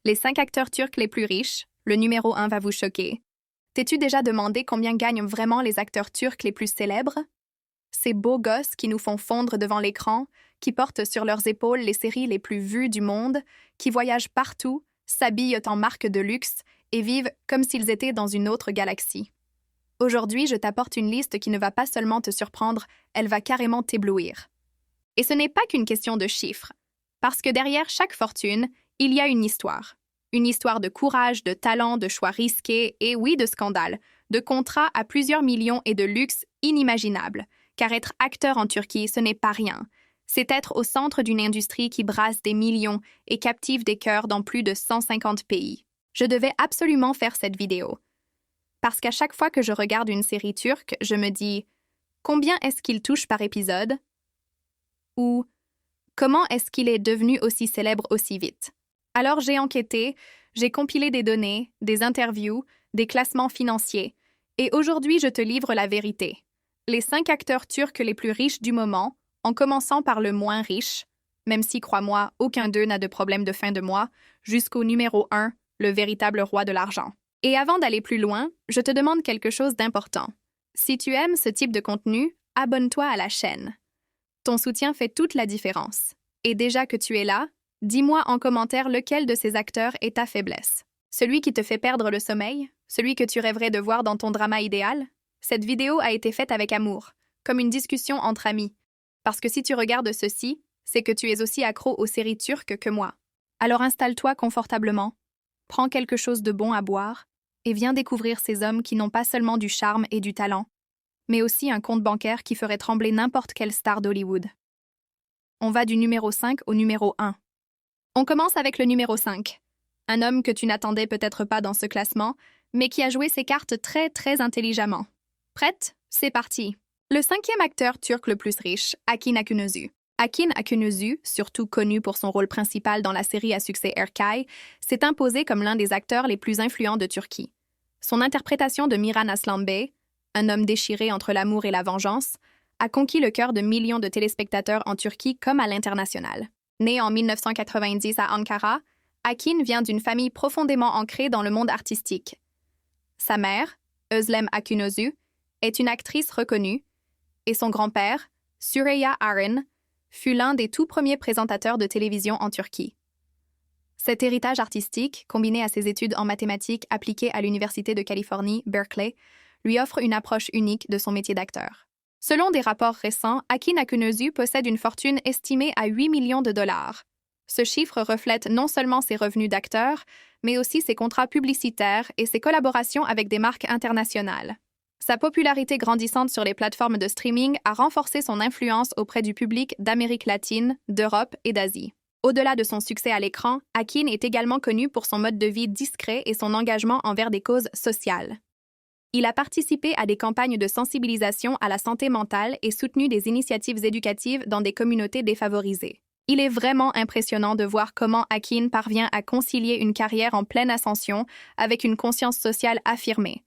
Les 5 acteurs turcs les plus riches, le numéro 1 va vous choquer. T'es-tu déjà demandé combien gagnent vraiment les acteurs turcs les plus célèbres? Ces beaux gosses qui nous font fondre devant l'écran, qui portent sur leurs épaules les séries les plus vues du monde, qui voyagent partout, s'habillent en marques de luxe et vivent comme s'ils étaient dans une autre galaxie. Aujourd'hui, je t'apporte une liste qui ne va pas seulement te surprendre, elle va carrément t'éblouir. Et ce n'est pas qu'une question de chiffres, parce que derrière chaque fortune, il y a une histoire. Une histoire de courage, de talent, de choix risqués et oui, de scandales, de contrats à plusieurs millions et de luxe inimaginable. Car être acteur en Turquie, ce n'est pas rien. C'est être au centre d'une industrie qui brasse des millions et captive des cœurs dans plus de 150 pays. Je devais absolument faire cette vidéo. Parce qu'à chaque fois que je regarde une série turque, je me dis « Combien est-ce qu'il touche par épisode ?» Ou « Comment est-ce qu'il est devenu aussi célèbre aussi vite ?» Alors j'ai enquêté, j'ai compilé des données, des interviews, des classements financiers, et aujourd'hui je te livre la vérité. Les 5 acteurs turcs les plus riches du moment, en commençant par le moins riche, même si, crois-moi, aucun d'eux n'a de problème de fin de mois, jusqu'au numéro 1, le véritable roi de l'argent. Et avant d'aller plus loin, je te demande quelque chose d'important. Si tu aimes ce type de contenu, abonne-toi à la chaîne. Ton soutien fait toute la différence. Et déjà que tu es là, dis-moi en commentaire lequel de ces acteurs est ta faiblesse. Celui qui te fait perdre le sommeil? Celui que tu rêverais de voir dans ton drama idéal? Cette vidéo a été faite avec amour, comme une discussion entre amis. Parce que si tu regardes ceci, c'est que tu es aussi accro aux séries turques que moi. Alors installe-toi confortablement, prends quelque chose de bon à boire et viens découvrir ces hommes qui n'ont pas seulement du charme et du talent, mais aussi un compte bancaire qui ferait trembler n'importe quelle star d'Hollywood. On va du numéro 5 au numéro 1. On commence avec le numéro 5. Un homme que tu n'attendais peut-être pas dans ce classement, mais qui a joué ses cartes très intelligemment. Prête? C'est parti. Le 5e acteur turc le plus riche, Akin Akınözü. Akin Akınözü, surtout connu pour son rôle principal dans la série à succès Erkay, s'est imposé comme l'un des acteurs les plus influents de Turquie. Son interprétation de Miran Aslan Bey, un homme déchiré entre l'amour et la vengeance, a conquis le cœur de millions de téléspectateurs en Turquie comme à l'international. Né en 1990 à Ankara, Akin vient d'une famille profondément ancrée dans le monde artistique. Sa mère, Özlem Akınözü, est une actrice reconnue, et son grand-père, Süreyya Arın, fut l'un des tout premiers présentateurs de télévision en Turquie. Cet héritage artistique, combiné à ses études en mathématiques appliquées à l'Université de Californie, Berkeley, lui offre une approche unique de son métier d'acteur. Selon des rapports récents, Akin Akınözü possède une fortune estimée à 8 millions de dollars. Ce chiffre reflète non seulement ses revenus d'acteur, mais aussi ses contrats publicitaires et ses collaborations avec des marques internationales. Sa popularité grandissante sur les plateformes de streaming a renforcé son influence auprès du public d'Amérique latine, d'Europe et d'Asie. Au-delà de son succès à l'écran, Akin est également connu pour son mode de vie discret et son engagement envers des causes sociales. Il a participé à des campagnes de sensibilisation à la santé mentale et soutenu des initiatives éducatives dans des communautés défavorisées. Il est vraiment impressionnant de voir comment Akin parvient à concilier une carrière en pleine ascension avec une conscience sociale affirmée.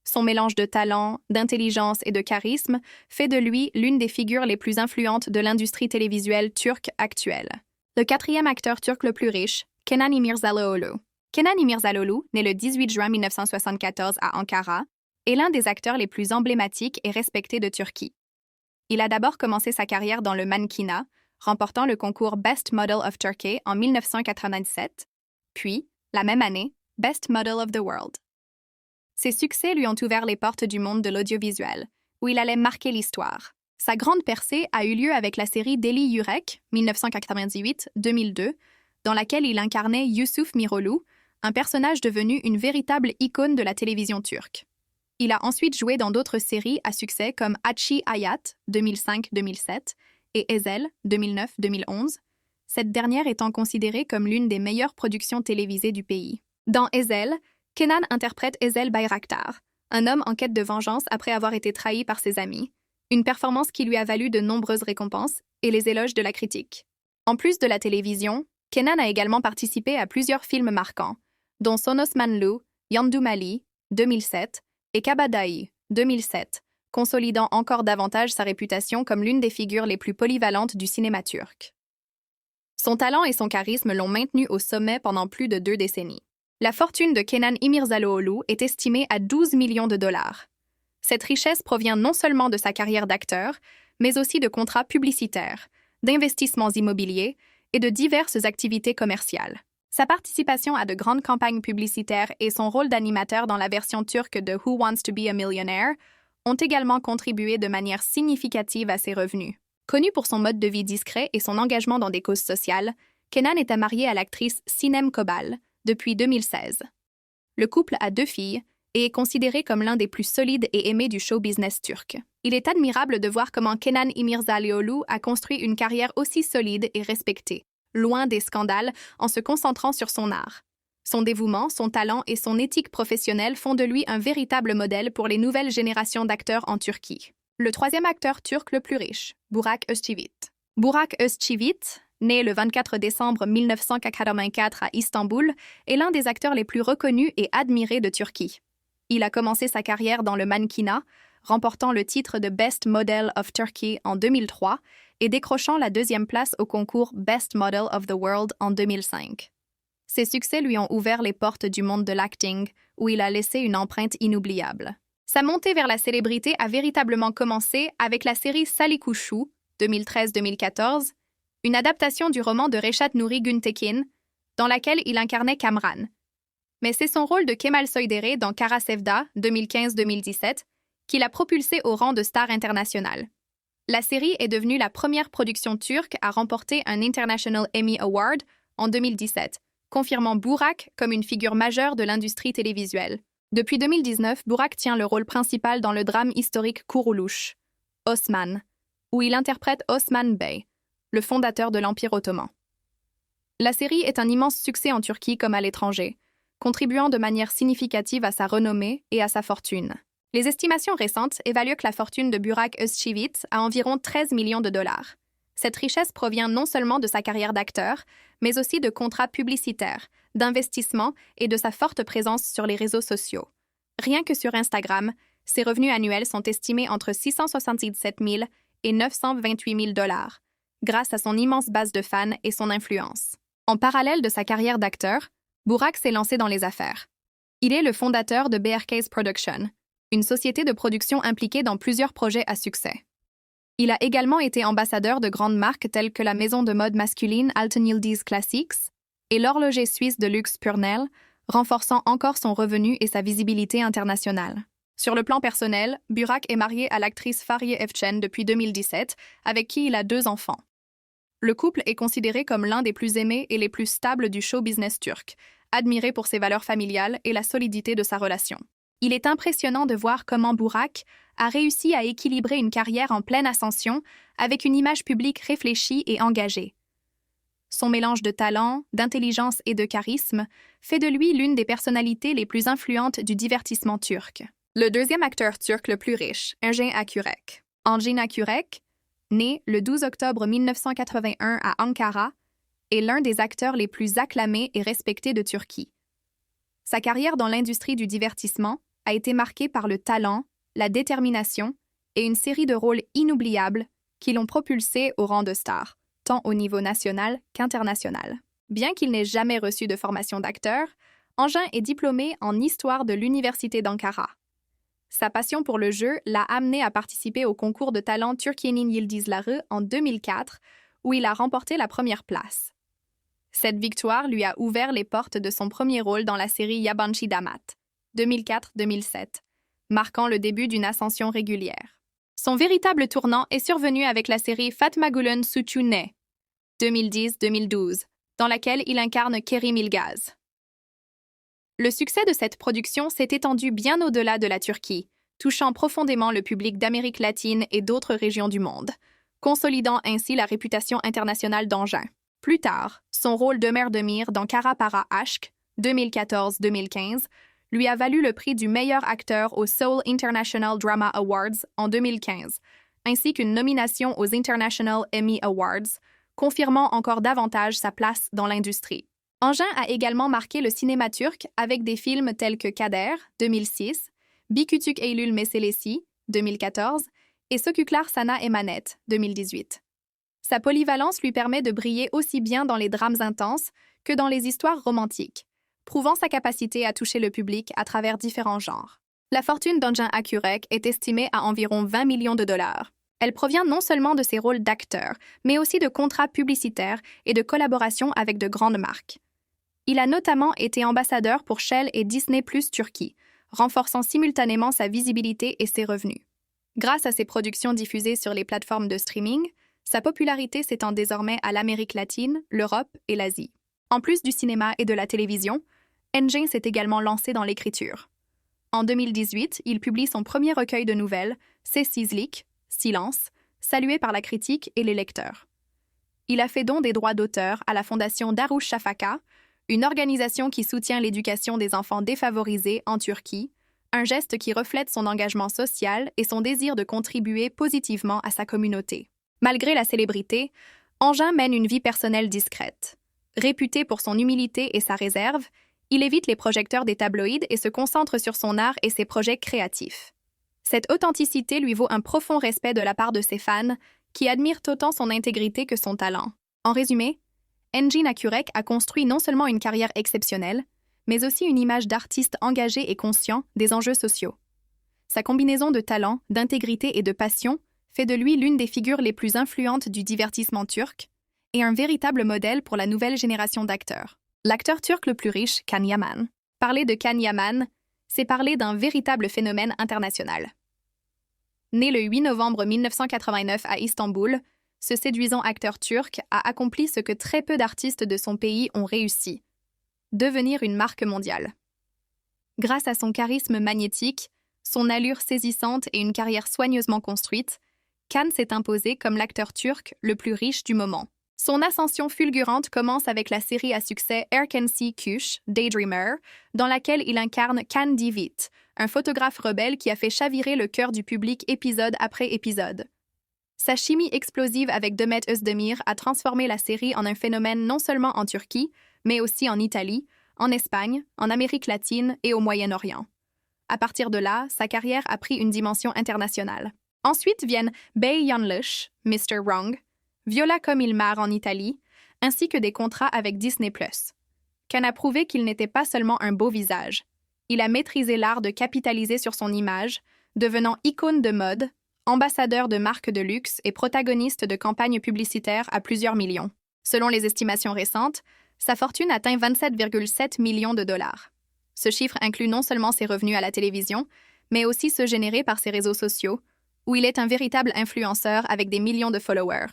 Son mélange de talent, d'intelligence et de charisme fait de lui l'une des figures les plus influentes de l'industrie télévisuelle turque actuelle. Le 4e acteur turc le plus riche, Kenan İmirzalıoğlu. Kenan İmirzalıoğlu, né le 18 juin 1974 à Ankara, est l'un des acteurs les plus emblématiques et respectés de Turquie. Il a d'abord commencé sa carrière dans le mannequinat, remportant le concours Best Model of Turkey en 1997, puis, la même année, Best Model of the World. Ses succès lui ont ouvert les portes du monde de l'audiovisuel, où il allait marquer l'histoire. Sa grande percée a eu lieu avec la série Deli Yürek, 1998-2002, dans laquelle il incarnait Yusuf Miroğlu, un personnage devenu une véritable icône de la télévision turque. Il a ensuite joué dans d'autres séries à succès comme Hachi Hayat, 2005-2007, et Ezel, 2009-2011, cette dernière étant considérée comme l'une des meilleures productions télévisées du pays. Dans Ezel, Kenan interprète Ezel Bayraktar, un homme en quête de vengeance après avoir été trahi par ses amis, une performance qui lui a valu de nombreuses récompenses et les éloges de la critique. En plus de la télévision, Kenan a également participé à plusieurs films marquants, dont Son Osmanlı, Yandu Mali, 2007, et Kabadayı, 2007, consolidant encore davantage sa réputation comme l'une des figures les plus polyvalentes du cinéma turc. Son talent et son charisme l'ont maintenu au sommet pendant plus de 2 décennies. La fortune de Kenan İmirzalıoğlu est estimée à 12 millions de dollars. Cette richesse provient non seulement de sa carrière d'acteur, mais aussi de contrats publicitaires, d'investissements immobiliers et de diverses activités commerciales. Sa participation à de grandes campagnes publicitaires et son rôle d'animateur dans la version turque de Who Wants to be a Millionaire ont également contribué de manière significative à ses revenus. Connu pour son mode de vie discret et son engagement dans des causes sociales, Kenan était marié à l'actrice Sinem Kobal depuis 2016. Le couple a 2 filles et est considéré comme l'un des plus solides et aimés du show business turc. Il est admirable de voir comment Kenan İmirzalıoğlu a construit une carrière aussi solide et respectée, loin des scandales, en se concentrant sur son art. Son dévouement, son talent et son éthique professionnelle font de lui un véritable modèle pour les nouvelles générations d'acteurs en Turquie. Le 3e acteur turc le plus riche, Burak Özçivit. Burak Özçivit, né le 24 décembre 1984 à Istanbul, est l'un des acteurs les plus reconnus et admirés de Turquie. Il a commencé sa carrière dans le mannequinat, remportant le titre de Best Model of Turkey en 2003 et décrochant la 2e place au concours Best Model of the World en 2005. Ses succès lui ont ouvert les portes du monde de l'acting, où il a laissé une empreinte inoubliable. Sa montée vers la célébrité a véritablement commencé avec la série Sally Kuşu, 2013-2014, une adaptation du roman de Reşat Nuri Güntekin, dans laquelle il incarnait Kamran. Mais c'est son rôle de Kemal Soydere dans Kara Sevda, 2015-2017, qui l'a propulsé au rang de star internationale. La série est devenue la première production turque à remporter un International Emmy Award en 2017, confirmant Burak comme une figure majeure de l'industrie télévisuelle. Depuis 2019, Burak tient le rôle principal dans le drame historique Kuruluş, Osman, où il interprète Osman Bey, le fondateur de l'Empire ottoman. La série est un immense succès en Turquie comme à l'étranger, contribuant de manière significative à sa renommée et à sa fortune. Les estimations récentes évaluent que la fortune de Burak Özçivit à environ 13 millions de dollars. Cette richesse provient non seulement de sa carrière d'acteur, mais aussi de contrats publicitaires, d'investissements et de sa forte présence sur les réseaux sociaux. Rien que sur Instagram, ses revenus annuels sont estimés entre 677 000 et 928 000 dollars, grâce à son immense base de fans et son influence. En parallèle de sa carrière d'acteur, Burak s'est lancé dans les affaires. Il est le fondateur de BRK's Production, une société de production impliquée dans plusieurs projets à succès. Il a également été ambassadeur de grandes marques telles que la maison de mode masculine Alten Yıldız Classics et l'horloger suisse de luxe Purnell, renforçant encore son revenu et sa visibilité internationale. Sur le plan personnel, Burak est marié à l'actrice Fahriye Evcen depuis 2017, avec qui il a 2 enfants. Le couple est considéré comme l'un des plus aimés et les plus stables du show business turc, admiré pour ses valeurs familiales et la solidité de sa relation. Il est impressionnant de voir comment Burak a réussi à équilibrer une carrière en pleine ascension avec une image publique réfléchie et engagée. Son mélange de talent, d'intelligence et de charisme fait de lui l'une des personnalités les plus influentes du divertissement turc. Le 2e acteur turc le plus riche, Engin Akyürek. Engin Akyürek, né le 12 octobre 1981 à Ankara, est l'un des acteurs les plus acclamés et respectés de Turquie. Sa carrière dans l'industrie du divertissement a été marquée par le talent, la détermination et une série de rôles inoubliables qui l'ont propulsé au rang de star, tant au niveau national qu'international. Bien qu'il n'ait jamais reçu de formation d'acteur, Engin est diplômé en histoire de l'université d'Ankara. Sa passion pour le jeu l'a amené à participer au concours de talent Türkiye'nin Yıldızları en 2004, où il a remporté la première place. Cette victoire lui a ouvert les portes de son premier rôle dans la série Yabancı Damat, 2004-2007, marquant le début d'une ascension régulière. Son véritable tournant est survenu avec la série Fatma Gül'ün Suçu Ne, 2010-2012, dans laquelle il incarne Kerim İlgaz. Le succès de cette production s'est étendu bien au-delà de la Turquie, touchant profondément le public d'Amérique latine et d'autres régions du monde, consolidant ainsi la réputation internationale d'Engin. Plus tard, son rôle d'Ömer Demir dans Kara Para Aşk, 2014-2015, lui a valu le prix du meilleur acteur au Seoul International Drama Awards en 2015, ainsi qu'une nomination aux International Emmy Awards, confirmant encore davantage sa place dans l'industrie. Engin a également marqué le cinéma turc avec des films tels que Kader, 2006, Bir Küçük Eylül Meselesi, 2014, et Sokuklar Sana Emanet, 2018. Sa polyvalence lui permet de briller aussi bien dans les drames intenses que dans les histoires romantiques, prouvant sa capacité à toucher le public à travers différents genres. La fortune d'Anjan Akurek est estimée à environ 20 millions de dollars. Elle provient non seulement de ses rôles d'acteur, mais aussi de contrats publicitaires et de collaborations avec de grandes marques. Il a notamment été ambassadeur pour Shell et Disney+ Turquie, renforçant simultanément sa visibilité et ses revenus. Grâce à ses productions diffusées sur les plateformes de streaming, sa popularité s'étend désormais à l'Amérique latine, l'Europe et l'Asie. En plus du cinéma et de la télévision, Njin s'est également lancé dans l'écriture. En 2018, il publie son premier recueil de nouvelles, Sessizlik, Silence, salué par la critique et les lecteurs. Il a fait don des droits d'auteur à la fondation Darüşşafaka, une organisation qui soutient l'éducation des enfants défavorisés en Turquie, un geste qui reflète son engagement social et son désir de contribuer positivement à sa communauté. Malgré la célébrité, Anjan mène une vie personnelle discrète. Réputé pour son humilité et sa réserve, il évite les projecteurs des tabloïds et se concentre sur son art et ses projets créatifs. Cette authenticité lui vaut un profond respect de la part de ses fans, qui admirent autant son intégrité que son talent. En résumé, Njin Akurek a construit non seulement une carrière exceptionnelle, mais aussi une image d'artiste engagé et conscient des enjeux sociaux. Sa combinaison de talent, d'intégrité et de passion fait de lui l'une des figures les plus influentes du divertissement turc et un véritable modèle pour la nouvelle génération d'acteurs. L'acteur turc le plus riche, Can Yaman. Parler de Can Yaman, c'est parler d'un véritable phénomène international. Né le 8 novembre 1989 à Istanbul, ce séduisant acteur turc a accompli ce que très peu d'artistes de son pays ont réussi: devenir une marque mondiale. Grâce à son charisme magnétique, son allure saisissante et une carrière soigneusement construite, Can s'est imposé comme l'acteur turc le plus riche du moment. Son ascension fulgurante commence avec la série à succès Erkenci Kuş, Daydreamer, dans laquelle il incarne Can Divit, un photographe rebelle qui a fait chavirer le cœur du public épisode après épisode. Sa chimie explosive avec Demet Özdemir a transformé la série en un phénomène non seulement en Turquie, mais aussi en Italie, en Espagne, en Amérique latine et au Moyen-Orient. À partir de là, sa carrière a pris une dimension internationale. Ensuite viennent Bey Yanlış, Mr. Wrong, Viola comme il mare en Italie, ainsi que des contrats avec Disney+. Can a prouvé qu'il n'était pas seulement un beau visage. Il a maîtrisé l'art de capitaliser sur son image, devenant icône de mode, ambassadeur de marques de luxe et protagoniste de campagnes publicitaires à plusieurs millions. Selon les estimations récentes, sa fortune atteint 27,7 millions de dollars. Ce chiffre inclut non seulement ses revenus à la télévision, mais aussi ceux générés par ses réseaux sociaux, où il est un véritable influenceur avec des millions de followers,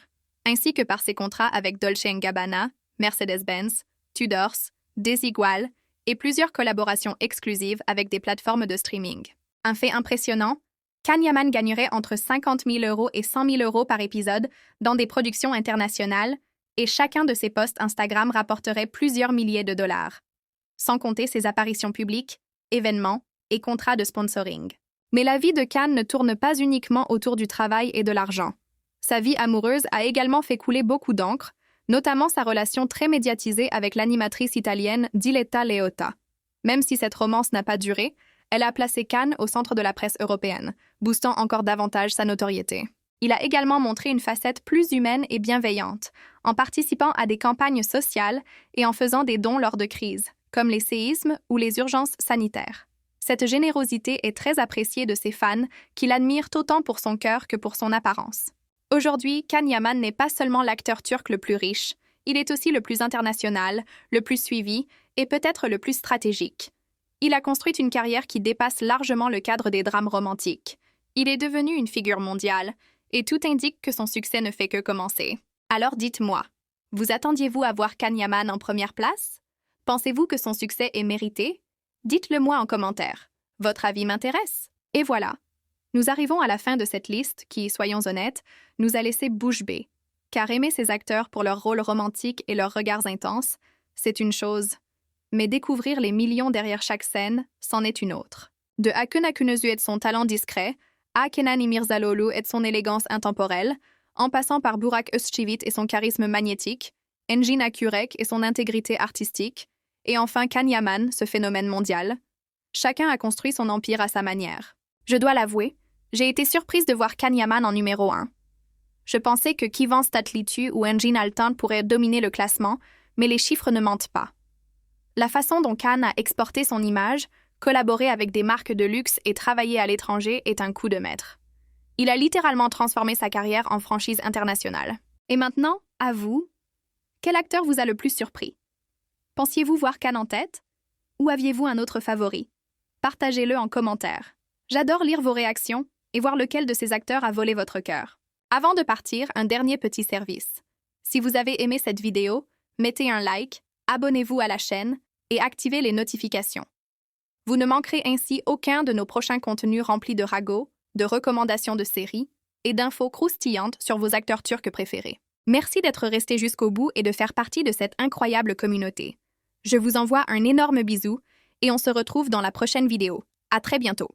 ainsi que par ses contrats avec Dolce & Gabbana, Mercedes-Benz, Tudors, Desigual et plusieurs collaborations exclusives avec des plateformes de streaming. Un fait impressionnant, Can Yaman gagnerait entre 50 000 € et 100 000 € par épisode dans des productions internationales, et chacun de ses posts Instagram rapporterait plusieurs milliers de dollars, sans compter ses apparitions publiques, événements et contrats de sponsoring. Mais la vie de Can ne tourne pas uniquement autour du travail et de l'argent. Sa vie amoureuse a également fait couler beaucoup d'encre, notamment sa relation très médiatisée avec l'animatrice italienne Diletta Leotta. Même si cette romance n'a pas duré, elle a placé Can au centre de la presse européenne, boostant encore davantage sa notoriété. Il a également montré une facette plus humaine et bienveillante, en participant à des campagnes sociales et en faisant des dons lors de crises, comme les séismes ou les urgences sanitaires. Cette générosité est très appréciée de ses fans, qui l'admirent autant pour son cœur que pour son apparence. Aujourd'hui, Can Yaman n'est pas seulement l'acteur turc le plus riche, il est aussi le plus international, le plus suivi et peut-être le plus stratégique. Il a construit une carrière qui dépasse largement le cadre des drames romantiques. Il est devenu une figure mondiale, et tout indique que son succès ne fait que commencer. Alors dites-moi, vous attendiez-vous à voir Can Yaman en première place? Pensez-vous que son succès est mérité? Dites-le-moi en commentaire. Votre avis m'intéresse. Et voilà. Nous arrivons à la fin de cette liste qui, soyons honnêtes, nous a laissé bouche bée. Car aimer ces acteurs pour leurs rôles romantiques et leurs regards intenses, c'est une chose. Mais découvrir les millions derrière chaque scène, c'en est une autre. De Akın Akınözü et de son talent discret, à Kenan İmirzalıoğlu et de son élégance intemporelle, en passant par Burak Özçivit et son charisme magnétique, Njin Akurek et son intégrité artistique, et enfin Can Yaman, ce phénomène mondial. Chacun a construit son empire à sa manière. Je dois l'avouer, j'ai été surprise de voir Can Yaman en numéro 1. Je pensais que Kıvanç Tatlıtuğ ou Engin Altan pourraient dominer le classement, mais les chiffres ne mentent pas. La façon dont Can a exporté son image, collaboré avec des marques de luxe et travaillé à l'étranger est un coup de maître. Il a littéralement transformé sa carrière en franchise internationale. Et maintenant, à vous, quel acteur vous a le plus surpris? Pensiez-vous voir Can en tête? Ou aviez-vous un autre favori? Partagez-le en commentaire. J'adore lire vos réactions et voir lequel de ces acteurs a volé votre cœur. Avant de partir, un dernier petit service. Si vous avez aimé cette vidéo, mettez un like, abonnez-vous à la chaîne et activez les notifications. Vous ne manquerez ainsi aucun de nos prochains contenus remplis de ragots, de recommandations de séries et d'infos croustillantes sur vos acteurs turcs préférés. Merci d'être resté jusqu'au bout et de faire partie de cette incroyable communauté. Je vous envoie un énorme bisou et on se retrouve dans la prochaine vidéo. À très bientôt.